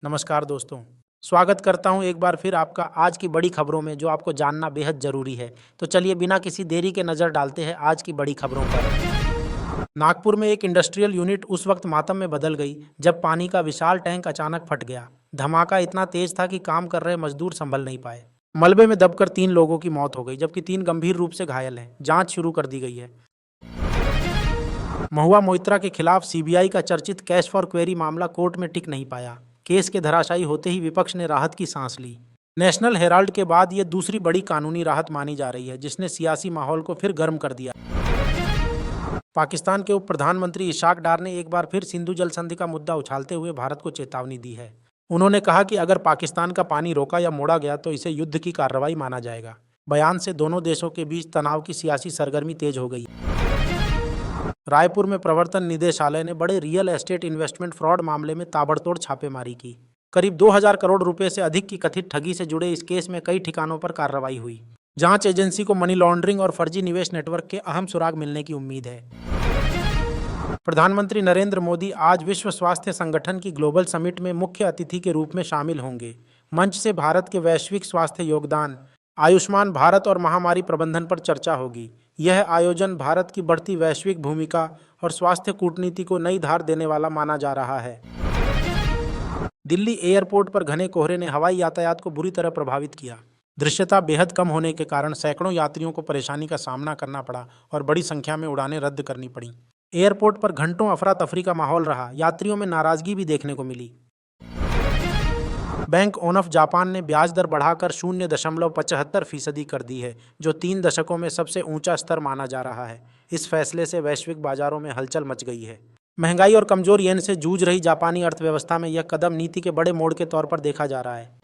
नमस्कार दोस्तों, स्वागत करता हूं एक बार फिर आपका आज की बड़ी खबरों में जो आपको जानना बेहद ज़रूरी है। तो चलिए बिना किसी देरी के नज़र डालते हैं आज की बड़ी खबरों पर। नागपुर में एक इंडस्ट्रियल यूनिट उस वक्त मातम में बदल गई जब पानी का विशाल टैंक अचानक फट गया। धमाका इतना तेज था कि काम कर रहे मजदूर संभल नहीं पाए। मलबे में दबकर 3 लोगों की मौत हो गई जबकि 3 गंभीर रूप से घायल हैं। जांच शुरू कर दी गई है। महुआ मोइत्रा के खिलाफ सीबीआई का चर्चित कैश फॉर क्वेरी मामला कोर्ट में टिक नहीं पाया। केस के धराशायी होते ही विपक्ष ने राहत की सांस ली। नेशनल हेराल्ड के बाद ये दूसरी बड़ी कानूनी राहत मानी जा रही है जिसने सियासी माहौल को फिर गर्म कर दिया। पाकिस्तान के उप प्रधानमंत्री इशाक डार ने एक बार फिर सिंधु जल संधि का मुद्दा उछालते हुए भारत को चेतावनी दी है। उन्होंने कहा कि अगर पाकिस्तान का पानी रोका या मोड़ा गया तो इसे युद्ध की कार्रवाई माना जाएगा। बयान से दोनों देशों के बीच तनाव की सियासी सरगर्मी तेज हो गई। रायपुर में प्रवर्तन निदेशालय ने बड़े रियल एस्टेट इन्वेस्टमेंट फ्रॉड मामले में ताबड़तोड़ छापेमारी की। करीब 2000 करोड़ रुपए से अधिक की कथित ठगी से जुड़े इस केस में कई ठिकानों पर कार्रवाई हुई। जांच एजेंसी को मनी लॉन्ड्रिंग और फर्जी निवेश नेटवर्क के अहम सुराग मिलने की उम्मीद है। प्रधानमंत्री नरेंद्र मोदी आज विश्व स्वास्थ्य संगठन की ग्लोबल समिट में मुख्य अतिथि के रूप में शामिल होंगे। मंच से भारत के वैश्विक स्वास्थ्य योगदान, आयुष्मान भारत और महामारी प्रबंधन पर चर्चा होगी। यह आयोजन भारत की बढ़ती वैश्विक भूमिका और स्वास्थ्य कूटनीति को नई धार देने वाला माना जा रहा है। दिल्ली एयरपोर्ट पर घने कोहरे ने हवाई यातायात को बुरी तरह प्रभावित किया। दृश्यता बेहद कम होने के कारण सैकड़ों यात्रियों को परेशानी का सामना करना पड़ा और बड़ी संख्या में उड़ानें रद्द करनी पड़ी। एयरपोर्ट पर घंटों अफरा तफरी का माहौल रहा। यात्रियों में नाराजगी भी देखने को मिली। बैंक ऑफ जापान ने ब्याज दर बढ़ाकर 0.75% कर दी है, जो 3 दशकों में सबसे ऊंचा स्तर माना जा रहा है। इस फैसले से वैश्विक बाजारों में हलचल मच गई है। महंगाई और कमजोर येन से जूझ रही जापानी अर्थव्यवस्था में यह कदम नीति के बड़े मोड़ के तौर पर देखा जा रहा है।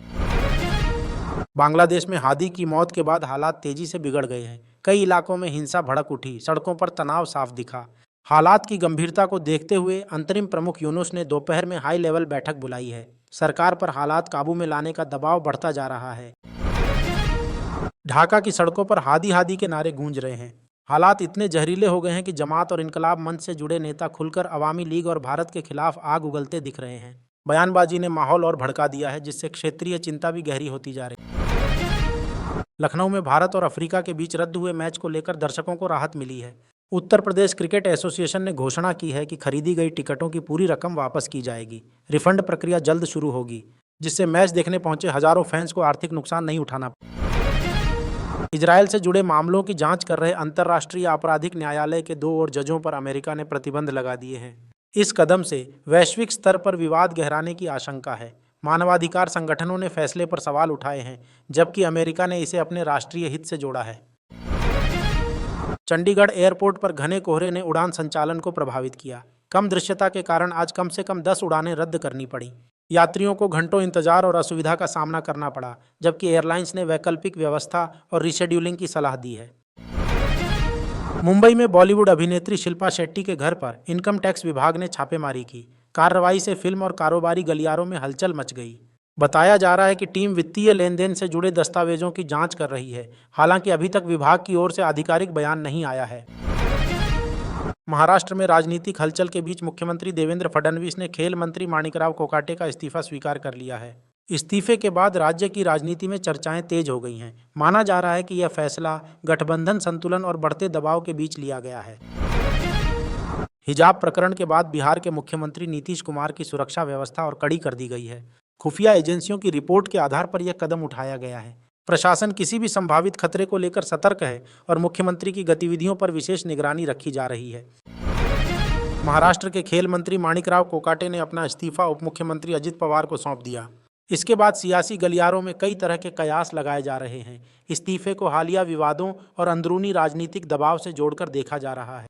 बांग्लादेश में हादी की मौत के बाद हालात तेजी से बिगड़ गए हैं। कई इलाकों में हिंसा भड़क उठी, सड़कों पर तनाव साफ दिखा। हालात की गंभीरता को देखते हुए अंतरिम प्रमुख यूनुस ने दोपहर में हाई लेवल बैठक बुलाई है। सरकार पर हालात काबू में लाने का दबाव बढ़ता जा रहा है। ढाका की सड़कों पर हादी हादी के नारे गूंज रहे हैं। हालात इतने जहरीले हो गए हैं कि जमात और इनकलाब मंच से जुड़े नेता खुलकर अवामी लीग और भारत के खिलाफ आग उगलते दिख रहे हैं। बयानबाजी ने माहौल और भड़का दिया है, जिससे क्षेत्रीय चिंता भी गहरी होती जा रही है। लखनऊ में भारत और अफ्रीका के बीच रद्द हुए मैच को लेकर दर्शकों को राहत मिली है। उत्तर प्रदेश क्रिकेट एसोसिएशन ने घोषणा की है कि खरीदी गई टिकटों की पूरी रकम वापस की जाएगी। रिफंड प्रक्रिया जल्द शुरू होगी, जिससे मैच देखने पहुंचे हजारों फैंस को आर्थिक नुकसान नहीं उठाना पड़ेगा। इजरायल से जुड़े मामलों की जांच कर रहे अंतर्राष्ट्रीय आपराधिक न्यायालय के 2 और जजों पर अमेरिका ने प्रतिबंध लगा दिए हैं। इस कदम से वैश्विक स्तर पर विवाद गहराने की आशंका है। मानवाधिकार संगठनों ने फैसले पर सवाल उठाए हैं, जबकि अमेरिका ने इसे अपने राष्ट्रीय हित से जोड़ा है। चंडीगढ़ एयरपोर्ट पर घने कोहरे ने उड़ान संचालन को प्रभावित किया। कम दृश्यता के कारण आज कम से कम 10 उड़ानें रद्द करनी पड़ी। यात्रियों को घंटों इंतजार और असुविधा का सामना करना पड़ा, जबकि एयरलाइंस ने वैकल्पिक व्यवस्था और रीशेड्यूलिंग की सलाह दी है। मुंबई में बॉलीवुड अभिनेत्री शिल्पा शेट्टी के घर पर इनकम टैक्स विभाग ने छापेमारी की। कार्रवाई से फिल्म और कारोबारी गलियारों में हलचल मच गई। बताया जा रहा है कि टीम वित्तीय लेन देन से जुड़े दस्तावेजों की जांच कर रही है। हालांकि अभी तक विभाग की ओर से आधिकारिक बयान नहीं आया है। महाराष्ट्र में राजनीतिक हलचल के बीच मुख्यमंत्री देवेंद्र फडणवीस ने खेल मंत्री माणिकराव कोकाटे का इस्तीफा स्वीकार कर लिया है। इस्तीफे के बाद राज्य की राजनीति में चर्चाएं तेज हो गई हैं। माना जा रहा है कि यह फैसला गठबंधन संतुलन और बढ़ते दबाव के बीच लिया गया है। हिजाब प्रकरण के बाद बिहार के मुख्यमंत्री नीतीश कुमार की सुरक्षा व्यवस्था और कड़ी कर दी गई है। खुफिया एजेंसियों की रिपोर्ट के आधार पर यह कदम उठाया गया है। प्रशासन किसी भी संभावित खतरे को लेकर सतर्क है और मुख्यमंत्री की गतिविधियों पर विशेष निगरानी रखी जा रही है। महाराष्ट्र के खेल मंत्री माणिकराव कोकाटे ने अपना इस्तीफा उप मुख्यमंत्री अजित पवार को सौंप दिया। इसके बाद सियासी गलियारों में कई तरह के कयास लगाए जा रहे हैं। इस्तीफे को हालिया विवादों और अंदरूनी राजनीतिक दबाव से जोड़कर देखा जा रहा है।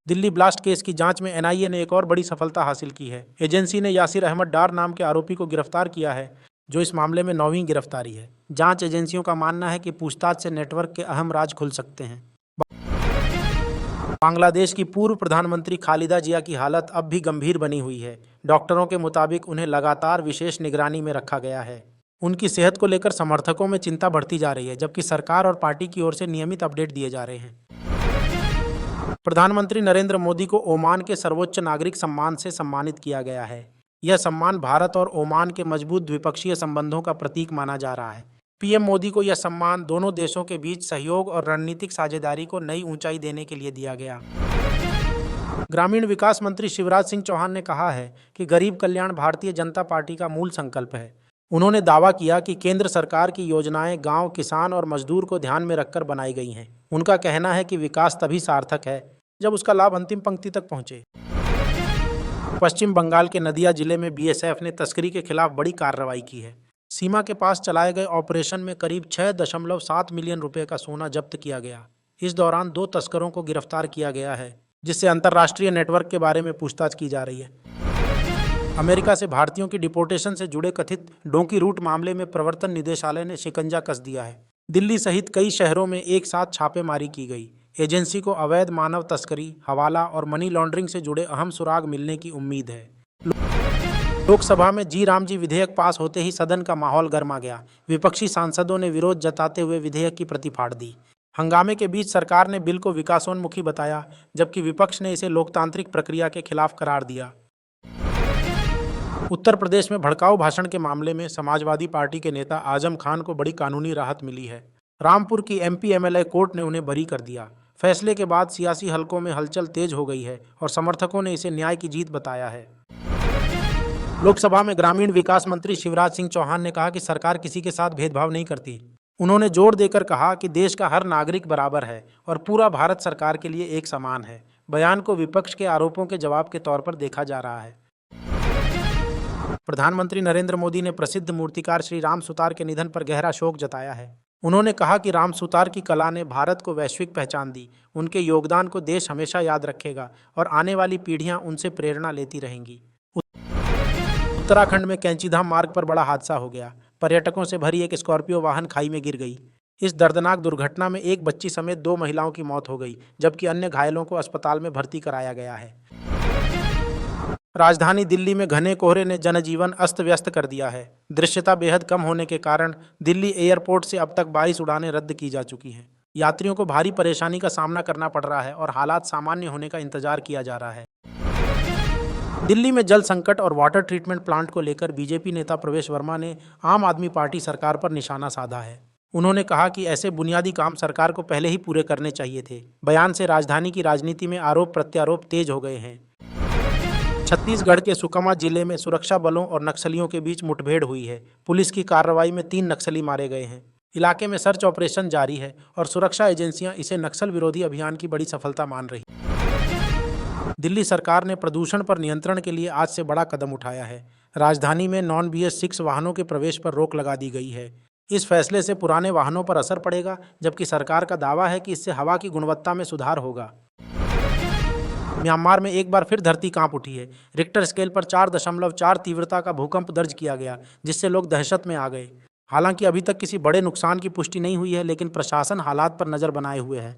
दिल्ली ब्लास्ट केस की जांच में एनआईए ने एक और बड़ी सफलता हासिल की है। एजेंसी ने यासिर अहमद डार नाम के आरोपी को गिरफ्तार किया है, जो इस मामले में 9वीं गिरफ्तारी है। जांच एजेंसियों का मानना है कि पूछताछ से नेटवर्क के अहम राज खुल सकते हैं। बांग्लादेश की पूर्व प्रधानमंत्री खालिदा जिया की हालत अब भी गंभीर बनी हुई है। डॉक्टरों के मुताबिक उन्हें लगातार विशेष निगरानी में रखा गया है। उनकी सेहत को लेकर समर्थकों में चिंता बढ़ती जा रही है, जबकि सरकार और पार्टी की ओर से नियमित अपडेट दिए जा रहे हैं। प्रधानमंत्री नरेंद्र मोदी को ओमान के सर्वोच्च नागरिक सम्मान से सम्मानित किया गया है। यह सम्मान भारत और ओमान के मजबूत द्विपक्षीय संबंधों का प्रतीक माना जा रहा है। पीएम मोदी को यह सम्मान दोनों देशों के बीच सहयोग और रणनीतिक साझेदारी को नई ऊंचाई देने के लिए दिया गया। ग्रामीण विकास मंत्री शिवराज सिंह चौहान ने कहा है कि गरीब कल्याण भारतीय जनता पार्टी का मूल संकल्प है। उन्होंने दावा किया कि केंद्र सरकार की योजनाएं गांव, किसान और मजदूर को ध्यान में रखकर बनाई गई हैं। उनका कहना है कि विकास तभी सार्थक है जब उसका लाभ अंतिम पंक्ति तक पहुंचे। पश्चिम बंगाल के नदिया जिले में बीएसएफ ने तस्करी के खिलाफ बड़ी कार्रवाई की है। सीमा के पास चलाए गए ऑपरेशन में करीब 6.7 मिलियन रुपए का सोना जब्त किया गया। इस दौरान 2 तस्करों को गिरफ्तार किया गया है, जिससे अंतर्राष्ट्रीय नेटवर्क के बारे में पूछताछ की जा रही है। अमेरिका से भारतीयों की डिपोर्टेशन से जुड़े कथित डोंकी रूट मामले में प्रवर्तन निदेशालय ने शिकंजा कस दिया है। दिल्ली सहित कई शहरों में एक साथ छापेमारी की गई। एजेंसी को अवैध मानव तस्करी, हवाला और मनी लॉन्ड्रिंग से जुड़े अहम सुराग मिलने की उम्मीद है। लोकसभा में जी राम जी विधेयक पास होते ही सदन का माहौल गर्मा गया। विपक्षी सांसदों ने विरोध जताते हुए विधेयक की प्रति फाड़ दी। हंगामे के बीच सरकार ने बिल को विकासोन्मुखी बताया, जबकि विपक्ष ने इसे लोकतांत्रिक प्रक्रिया के खिलाफ करार दिया। उत्तर प्रदेश में भड़काऊ भाषण के मामले में समाजवादी पार्टी के नेता आजम खान को बड़ी कानूनी राहत मिली है। रामपुर की एमपी एमएलए कोर्ट ने उन्हें बरी कर दिया। फैसले के बाद सियासी हलकों में हलचल तेज हो गई है और समर्थकों ने इसे न्याय की जीत बताया है। लोकसभा में ग्रामीण विकास मंत्री शिवराज सिंह चौहान ने कहा कि सरकार किसी के साथ भेदभाव नहीं करती। उन्होंने जोर देकर कहा कि देश का हर नागरिक बराबर है और पूरा भारत सरकार के लिए एक समान है। बयान को विपक्ष के आरोपों के जवाब के तौर पर देखा जा रहा है। प्रधानमंत्री नरेंद्र मोदी ने प्रसिद्ध मूर्तिकार श्री राम सुतार के निधन पर गहरा शोक जताया है। उन्होंने कहा कि राम सुतार की कला ने भारत को वैश्विक पहचान दी। उनके योगदान को देश हमेशा याद रखेगा और आने वाली पीढ़ियां उनसे प्रेरणा लेती रहेंगी। उत्तराखंड में कैंचीधाम मार्ग पर बड़ा हादसा हो गया। पर्यटकों से भरी एक स्कॉर्पियो वाहन खाई में गिर गई। इस दर्दनाक दुर्घटना में एक बच्ची समेत 2 महिलाओं की मौत हो गई, जबकि अन्य घायलों को अस्पताल में भर्ती कराया गया है। राजधानी दिल्ली में घने कोहरे ने जनजीवन अस्त व्यस्त कर दिया है। दृश्यता बेहद कम होने के कारण दिल्ली एयरपोर्ट से अब तक 22 उड़ानें रद्द की जा चुकी हैं। यात्रियों को भारी परेशानी का सामना करना पड़ रहा है और हालात सामान्य होने का इंतजार किया जा रहा है। दिल्ली में जल संकट और वाटर ट्रीटमेंट प्लांट को लेकर बीजेपी नेता प्रवेश वर्मा ने आम आदमी पार्टी सरकार पर निशाना साधा है। उन्होंने कहा कि ऐसे बुनियादी काम सरकार को पहले ही पूरे करने चाहिए थे। बयान से राजधानी की राजनीति में आरोप प्रत्यारोप तेज हो गए हैं। छत्तीसगढ़ के सुकमा जिले में सुरक्षा बलों और नक्सलियों के बीच मुठभेड़ हुई है। पुलिस की कार्रवाई में 3 नक्सली मारे गए हैं। इलाके में सर्च ऑपरेशन जारी है और सुरक्षा एजेंसियां इसे नक्सल विरोधी अभियान की बड़ी सफलता मान रही। दिल्ली सरकार ने प्रदूषण पर नियंत्रण के लिए आज से बड़ा कदम उठाया है। राजधानी में नॉन BS6 वाहनों के प्रवेश पर रोक लगा दी गई है। इस फैसले से पुराने वाहनों पर असर पड़ेगा, जबकि सरकार का दावा है कि इससे हवा की गुणवत्ता में सुधार होगा। म्यांमार में एक बार फिर धरती कांप उठी है। रिक्टर स्केल पर 4.4 तीव्रता का भूकंप दर्ज किया गया, जिससे लोग दहशत में आ गए। हालांकि अभी तक किसी बड़े नुकसान की पुष्टि नहीं हुई है, लेकिन प्रशासन हालात पर नजर बनाए हुए है।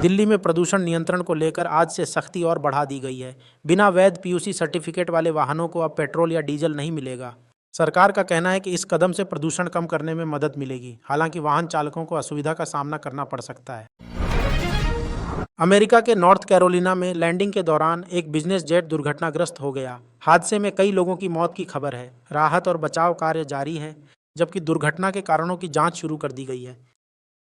दिल्ली में प्रदूषण नियंत्रण को लेकर आज से सख्ती और बढ़ा दी गई है। बिना वैध PUC सर्टिफिकेट वाले वाहनों को अब पेट्रोल या डीजल नहीं मिलेगा। सरकार का कहना है कि इस कदम से प्रदूषण कम करने में मदद मिलेगी। हालांकि वाहन चालकों को असुविधा का सामना करना पड़ सकता है। अमेरिका के नॉर्थ कैरोलिना में लैंडिंग के दौरान एक बिजनेस जेट दुर्घटनाग्रस्त हो गया। हादसे में कई लोगों की मौत की खबर है। राहत और बचाव कार्य जारी है, जबकि दुर्घटना के कारणों की जांच शुरू कर दी गई है।